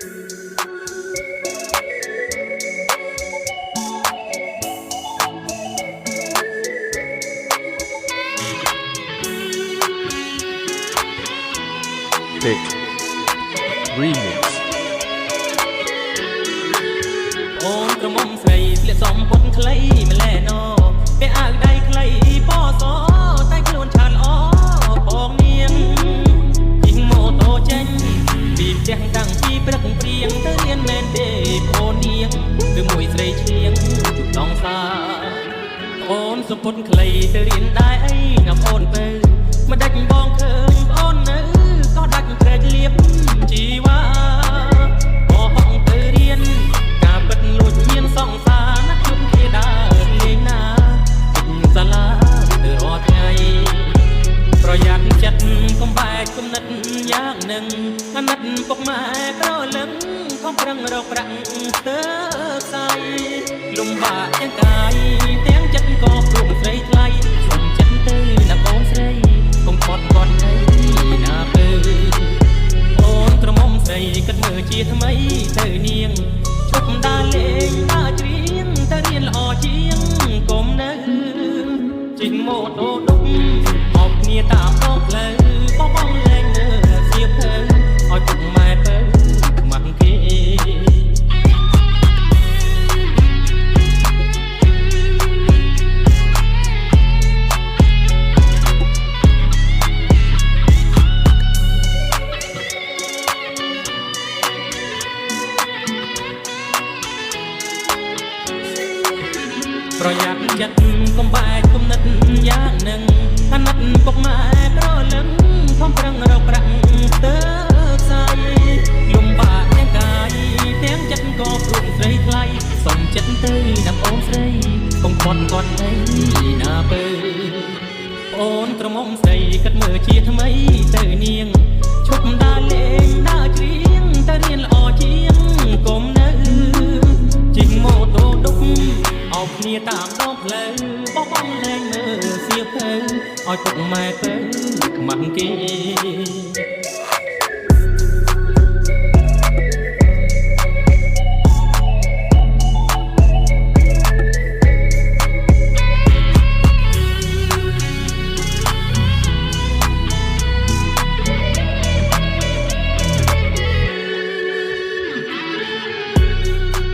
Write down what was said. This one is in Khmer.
Thick Remix អូនក្រមុំស្រីស្លៀកសំពត់ខ្លីម្លែណោពេលអាវដៃខ្លីប៉សតែខ្លួនឆើតល្អបងនាងជិះម៉ូតូចេញពីផ្ទះតាំងពីព្រឹកព្រៀងទៅរៀនមែនទេបងនាងទៅមួយស្រីឈៀងជុំដងសាអូនសំពត់ខ្លីទៅរៀនដែរអីណាបងអូនទៅមិនដាច់បងឃើញបងនៅក៏ដាច់ត្រេកលៀបជីវ៉ាហងទៅរៀនការពិតលួចមានសង្សារណាជុំគេដើរលេងណាពេញសាលាទៅរាល់ថ្ងៃប្រយ័ត្នចិត្តកុំបែកគំនិតយ៉ាងនឹងអាណិតពុកម៉ែក្រលឹងខំប្រឹងរកប្រាក់ស្ទើខ្សែលំបាកទាំងកាយទាំងចិត្តក៏ព្រមស្រីថ្លៃសុំចិត្តទៅណាបងស្រីកុំខត់គាត់ទៅណាពើអូនក្រមុំស្រីគិតមើលជាថ្មីទៅនាងឈប់ដើរលេងដើរច្រៀងទៅរៀនល្អជាងកុំនៅជិះម៉ូតូដុកអបគ្នាតាមដងផ្លូវបងលែងមើលសៀវភៅឲ្យពុកម៉ែទៅខ្មាស់គេប្រយ័ត្នចិត្តកុំបែកគំនិតយ៉ាងនឹងអាណិតពុកម៉ែប្រលឹងខំប្រឹងរកប្រាក់ស្ទើខ្សែលំបាកទាំងកាយទាំងចិត្តក៏ព្រមស្រីថ្លៃសុំចិត្តទៅណាបងអូនស្រីកុំគាត់គាត់អីណាពើអូនក្រមុំស្រីគិតមើលជាថ្មីទៅនាងឈប់ដើរលេងដើរច្រៀងទៅរៀនល្អជាងកុំនៅជិះម៉ូតូដុកអោបគ្នាតាមដងផ្លូវបងលែងមើលសៀវភៅឲ្យពុកម៉ែទៅខ្មាស់គេ